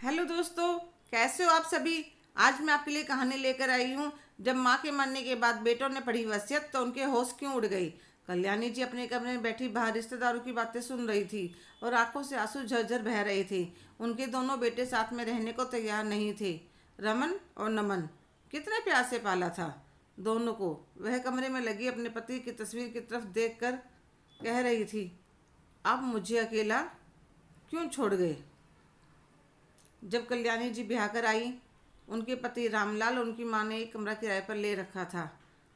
Hello दोस्तों, कैसे हो आप सभी। आज मैं आपके लिए कहानी लेकर आई हूँ। जब माँ के मरने के बाद बेटों ने पढ़ी वसीयत तो उनके होश क्यों उड़ गई। कल्याणी जी अपने कमरे में बैठी बाहर रिश्तेदारों की बातें सुन रही थी और आंखों से आंसू झरझर बह रहे थे। उनके दोनों बेटे साथ में रहने को तैयार नहीं थे। रमन और नमन कितने प्यार से पाला था दोनों को। वह कमरे में लगी अपने पति की तस्वीर की तरफ देखकर कह रही थी, अब मुझे अकेला क्यों छोड़ गए। जब कल्याणी जी ब्याह कर आई, उनके पति रामलाल और उनकी माँ ने एक कमरा किराए पर ले रखा था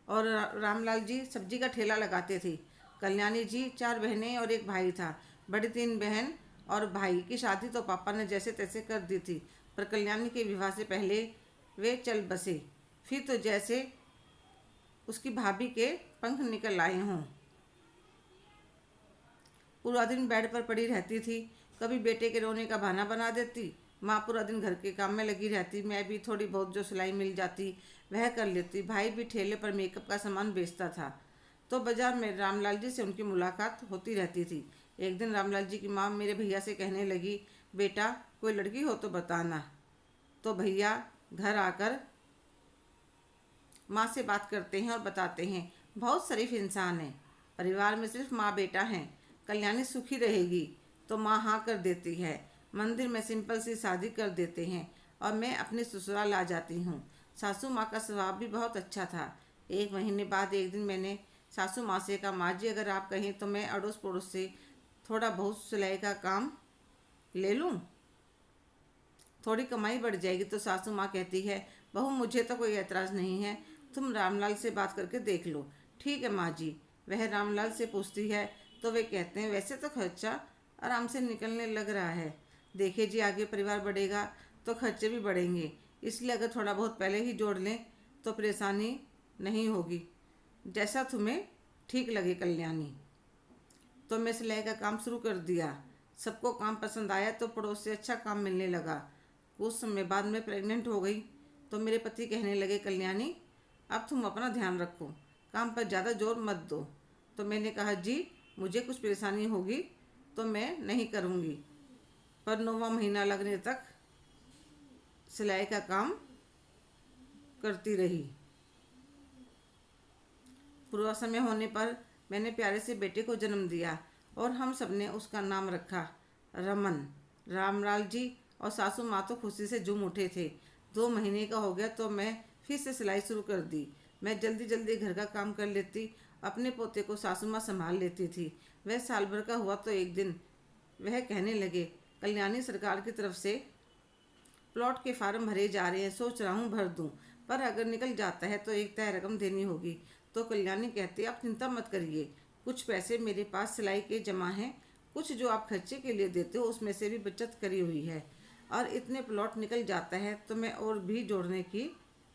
और रामलाल जी सब्जी का ठेला लगाते थे। कल्याणी जी 4 बहनें और एक भाई था। बड़ी 3 बहन और भाई की शादी तो पापा ने जैसे तैसे कर दी थी, पर कल्याणी के विवाह से पहले वे चल बसे। फिर तो जैसे उसकी भाभी के पंख निकल आए हों। पूरा दिन बेड पर पड़ी रहती थी। कभी बेटे के रोने का बहाना बना देती। माँ पूरा दिन घर के काम में लगी रहती। मैं भी थोड़ी बहुत जो सिलाई मिल जाती वह कर लेती। भाई भी ठेले पर मेकअप का सामान बेचता था। तो बाजार में रामलाल जी से उनकी मुलाकात होती रहती थी। एक दिन रामलाल जी की माँ मेरे भैया से कहने लगी, बेटा कोई लड़की हो तो बताना। तो भैया घर आकर माँ से बात करते हैं और बताते हैं, बहुत शरीफ इंसान है, परिवार में सिर्फ माँ बेटा हैं, कल्याणी सुखी रहेगी। तो माँ हाँ कर देती है। मंदिर में सिंपल सी शादी कर देते हैं और मैं अपने ससुराल आ जाती हूँ। सासू माँ का स्वभाव भी बहुत अच्छा था। 1 महीने बाद एक दिन मैंने सासू माँ से कहा, माँ जी अगर आप कहें तो मैं अड़ोस पड़ोस से थोड़ा बहुत सिलाई का काम ले लूँ, थोड़ी कमाई बढ़ जाएगी। तो सासू माँ कहती है, बहू मुझे तो कोई एतराज़ नहीं है, तुम रामलाल से बात करके देख लो। ठीक है माँ जी। वह रामलाल से पूछती है तो वे कहते हैं, वैसे तो खर्चा आराम से निकलने लग रहा है। देखिए जी, आगे परिवार बढ़ेगा तो खर्चे भी बढ़ेंगे, इसलिए अगर थोड़ा बहुत पहले ही जोड़ लें तो परेशानी नहीं होगी। जैसा तुम्हें ठीक लगे कल्याणी। तो मैं सिलाई का काम शुरू कर दिया। सबको काम पसंद आया तो पड़ोस से अच्छा काम मिलने लगा। कुछ समय बाद मैं प्रेग्नेंट हो गई तो मेरे पति कहने लगे, कल्याणी अब तुम अपना ध्यान रखो, काम पर ज़्यादा जोर मत दो। तो मैंने कहा, जी मुझे कुछ परेशानी होगी तो मैं नहीं करूँगी। पर 9वां महीना लगने तक सिलाई का काम करती रही। पूरा समय होने पर मैंने प्यारे से बेटे को जन्म दिया और हम सब ने उसका नाम रखा रमन। रामलाल जी और सासू माँ तो खुशी से झूम उठे थे। 2 महीने का हो गया तो मैं फिर से सिलाई शुरू कर दी। मैं जल्दी जल्दी घर का काम कर लेती। अपने पोते को सासू माँ संभाल लेती थी। वह साल भर का हुआ तो एक दिन वह कहने लगे, कल्याणी सरकार की तरफ से प्लॉट के फार्म भरे जा रहे हैं, सोच रहा हूँ भर दूँ, पर अगर निकल जाता है तो एक तय रकम देनी होगी। तो कल्याणी कहती, आप चिंता मत करिए, कुछ पैसे मेरे पास सिलाई के जमा हैं, कुछ जो आप खर्चे के लिए देते हो उसमें से भी बचत करी हुई है, और इतने प्लॉट निकल जाता है तो मैं और भी जोड़ने की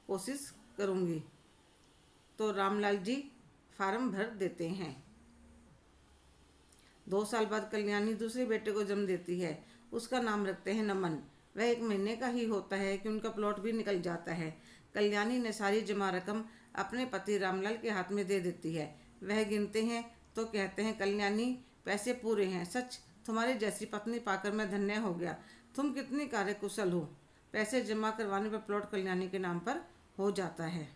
कोशिश करूँगी। तो रामलाल जी फार्म भर देते हैं। 2 साल बाद कल्याणी दूसरे बेटे को जन्म देती है। उसका नाम रखते हैं नमन। वह 1 महीने का ही होता है कि उनका प्लॉट भी निकल जाता है। कल्याणी ने सारी जमा रकम अपने पति रामलाल के हाथ में दे देती है। वह गिनते हैं तो कहते हैं, कल्याणी पैसे पूरे हैं, सच तुम्हारी जैसी पत्नी पाकर मैं धन्य हो गया, तुम कितनी कार्यकुशल हो। पैसे जमा करवाने पर प्लॉट कल्याणी के नाम पर हो जाता है।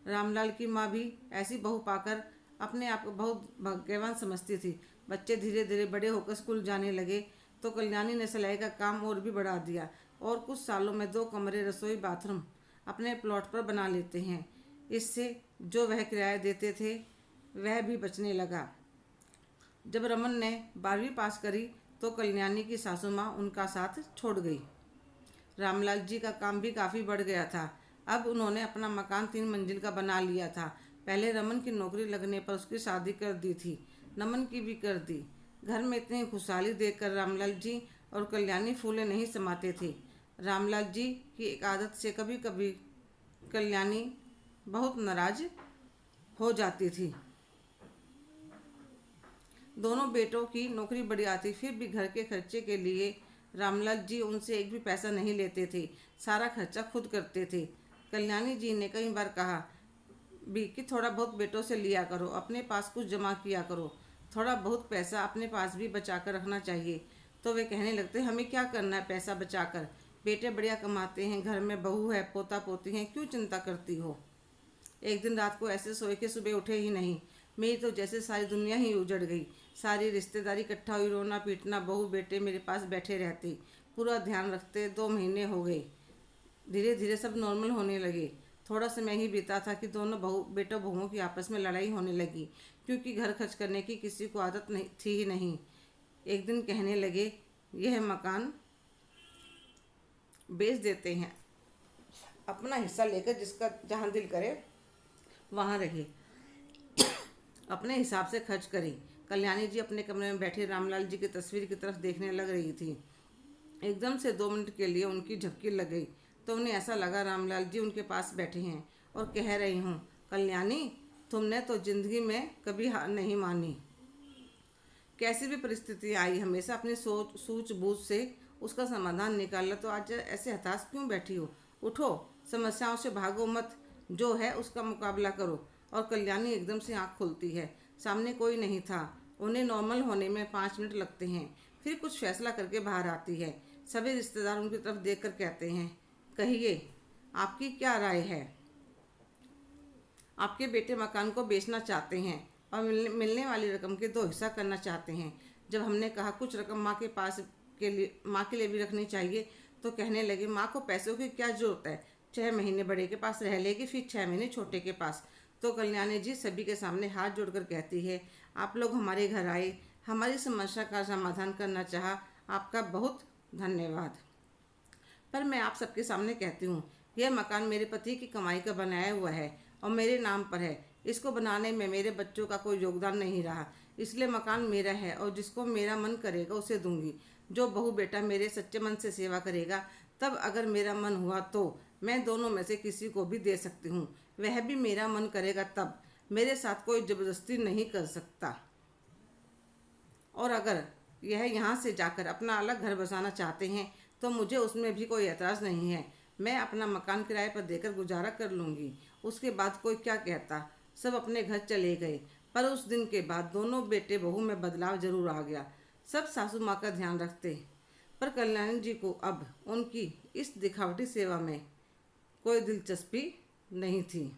रामलाल की माँ भी ऐसी बहू पाकर अपने आप को बहुत भाग्यवान समझती थी। बच्चे धीरे धीरे बड़े होकर स्कूल जाने लगे तो कल्याणी ने सिलाई का काम और भी बढ़ा दिया और कुछ सालों में 2 कमरे, रसोई, बाथरूम अपने प्लॉट पर बना लेते हैं। इससे जो वह किराया देते थे वह भी बचने लगा। जब रमन ने 12वीं पास करी तो कल्याणी की सासू माँ उनका साथ छोड़ गई। रामलाल जी का काम भी काफ़ी बढ़ गया था। अब उन्होंने अपना मकान 3 मंजिल का बना लिया था। पहले रमन की नौकरी लगने पर उसकी शादी कर दी थी, नमन की भी कर दी। घर में इतनी खुशहाली देखकर रामलाल जी और कल्याणी फूले नहीं समाते थे। रामलाल जी की एक आदत से कभी कभी कल्याणी बहुत नाराज हो जाती थी। दोनों बेटों की नौकरी बढ़ आती, फिर भी घर के खर्चे के लिए रामलाल जी उनसे एक भी पैसा नहीं लेते थे, सारा खर्चा खुद करते थे। कल्याणी जी ने कई बार कहा भी कि थोड़ा बहुत बेटों से लिया करो, अपने पास कुछ जमा किया करो, थोड़ा बहुत पैसा अपने पास भी बचा कर रखना चाहिए। तो वे कहने लगते, हमें क्या करना है पैसा बचाकर, बेटे बढ़िया कमाते हैं, घर में बहू है, पोता पोती हैं, क्यों चिंता करती हो। एक दिन रात को ऐसे सोए कि सुबह उठे ही नहीं। मेरी तो जैसे सारी दुनिया ही उजड़ गई। सारी रिश्तेदारी इकट्ठा हुई, रोना पीटना, बहू बेटे मेरे पास बैठे रहते, पूरा ध्यान रखते। 2 महीने हो गए, धीरे धीरे सब नॉर्मल होने लगे। थोड़ा समय ही बीता था कि दोनों बेटों बहुओं की आपस में लड़ाई होने लगी, क्योंकि घर खर्च करने की किसी को आदत नहीं थी ही नहीं। एक दिन कहने लगे, यह मकान बेच देते हैं, अपना हिस्सा लेकर जिसका जहाँ दिल करे वहाँ रहे, अपने हिसाब से खर्च करें। कल्याणी जी अपने कमरे में बैठे रामलाल जी की तस्वीर की तरफ देखने लग रही थी। एकदम से 2 मिनट के लिए उनकी झपकी लग गई, तो उन्हें ऐसा लगा रामलाल जी उनके पास बैठे हैं और कह रही हूँ, कल्याणी तुमने तो जिंदगी में कभी हार नहीं मानी। कैसी भी परिस्थिति आई हमेशा अपनी सोच सूझबूझ से उसका समाधान निकाला, तो आज ऐसे हताश क्यों बैठी हो। उठो, समस्याओं से भागो मत, जो है उसका मुकाबला करो। और कल्याणी एकदम से आँख खुलती है। सामने कोई नहीं था। उन्हें नॉर्मल होने में 5 मिनट लगते हैं, फिर कुछ फैसला करके बाहर आती है। सभी रिश्तेदार उनकी तरफ देखकर कहते हैं, कहिए आपकी क्या राय है। आपके बेटे मकान को बेचना चाहते हैं और मिलने वाली रकम के 2 हिस्सा करना चाहते हैं। जब हमने कहा कुछ रकम माँ के लिए भी रखनी चाहिए, तो कहने लगे, माँ को पैसों की क्या जरूरत है, 6 महीने बड़े के पास रह लेगी, फिर 6 महीने छोटे के पास। तो कल्याणी जी सभी के सामने हाथ जोड़कर कहती है, आप लोग हमारे घर आए, हमारी समस्या का समाधान करना चाहा, आपका बहुत धन्यवाद। पर मैं आप सबके सामने कहती हूँ, यह मकान मेरे पति की कमाई का बनाया हुआ है और मेरे नाम पर है। इसको बनाने में मेरे बच्चों का कोई योगदान नहीं रहा, इसलिए मकान मेरा है और जिसको मेरा मन करेगा उसे दूंगी। जो बहू बेटा मेरे सच्चे मन से सेवा करेगा, तब अगर मेरा मन हुआ तो मैं दोनों में से किसी को भी दे सकती हूँ। वह भी मेरा मन करेगा तब। मेरे साथ कोई जबरदस्ती नहीं कर सकता। और अगर यह यहाँ से जाकर अपना अलग घर बसाना चाहते हैं, तो मुझे उसमें भी कोई एतराज़ नहीं है। मैं अपना मकान किराए पर देकर गुजारा कर लूँगी। उसके बाद कोई क्या कहता। सब अपने घर चले गए। पर उस दिन के बाद दोनों बेटे बहू में बदलाव जरूर आ गया। सब सासू माँ का ध्यान रखते, पर कल्याणी जी को अब उनकी इस दिखावटी सेवा में कोई दिलचस्पी नहीं थी।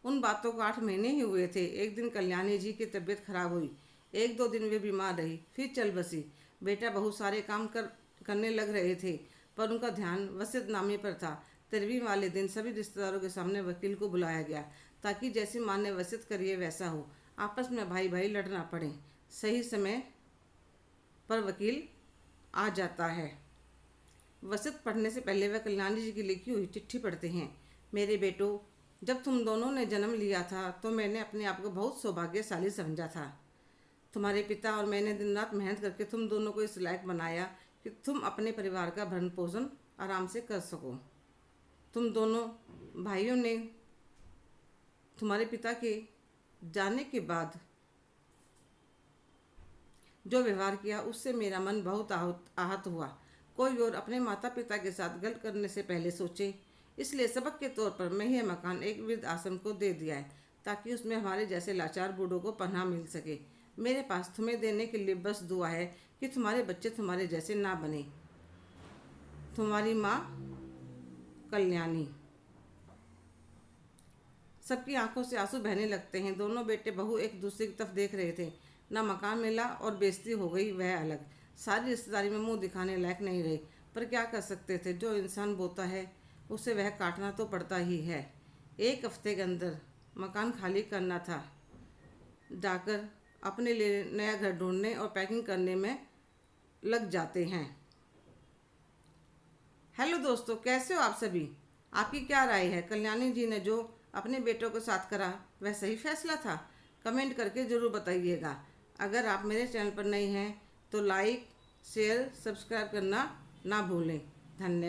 उन बातों को 8 महीने ही हुए थे। एक दिन कल्याणी जी की तबीयत खराब हुई। 1-2 दिन वे बीमार रही, फिर चल बसी। बेटा बहू सारे काम करने लग रहे थे, पर उनका ध्यान वसीयतनामे पर था। 13वीं वाले दिन सभी रिश्तेदारों के सामने वकील को बुलाया गया, ताकि जैसी माँ ने वसीयत करी है वैसा हो। आपस में भाई भाई लड़ना पड़े। सही समय पर वकील आ जाता है। वसीयत पढ़ने से पहले वह कल्याणी जी की लिखी हुई चिट्ठी पढ़ते हैं। मेरे बेटों, जब तुम दोनों ने जन्म लिया था तो मैंने अपने आप को बहुत सौभाग्यशाली समझा था। तुम्हारे पिता और मैंने दिन रात मेहनत करके तुम दोनों को इस लायक बनाया कि तुम अपने परिवार का भरण पोषण आराम से कर सको। तुम दोनों भाइयों ने तुम्हारे पिता के जाने के बाद जो व्यवहार किया, उससे मेरा मन बहुत आहत हुआ। कोई और अपने माता पिता के साथ गलत करने से पहले सोचे। इसलिए सबक के तौर पर मैं यह मकान एक वृद्ध आश्रम को दे दिया है, ताकि उसमें हमारे जैसे लाचार बूढ़ों को पनाह मिल सके। मेरे पास तुम्हें देने के लिए बस दुआ है कि तुम्हारे बच्चे तुम्हारे जैसे ना बने। तुम्हारी माँ कल्याणी। सबकी आंखों से आंसू बहने लगते हैं। दोनों बेटे बहू एक दूसरे की तरफ देख रहे थे। ना मकान मिला और बेइज्जती हो गई, वह अलग। सारी रिश्तेदारी में मुंह दिखाने लायक नहीं रही, पर क्या कर सकते थे। जो इंसान बोता है उसे वह काटना तो पड़ता ही है। 1 हफ्ते के अंदर मकान खाली करना था। जाकर अपने लिए नया घर ढूंढने और पैकिंग करने में लग जाते हैं। हेलो दोस्तों, कैसे हो आप सभी। आपकी क्या राय है। कल्याणी जी ने जो अपने बेटों के साथ करा, वह सही फैसला था। कमेंट करके ज़रूर बताइएगा। अगर आप मेरे चैनल पर नए हैं तो लाइक, शेयर, सब्सक्राइब करना ना भूलें। धन्यवाद।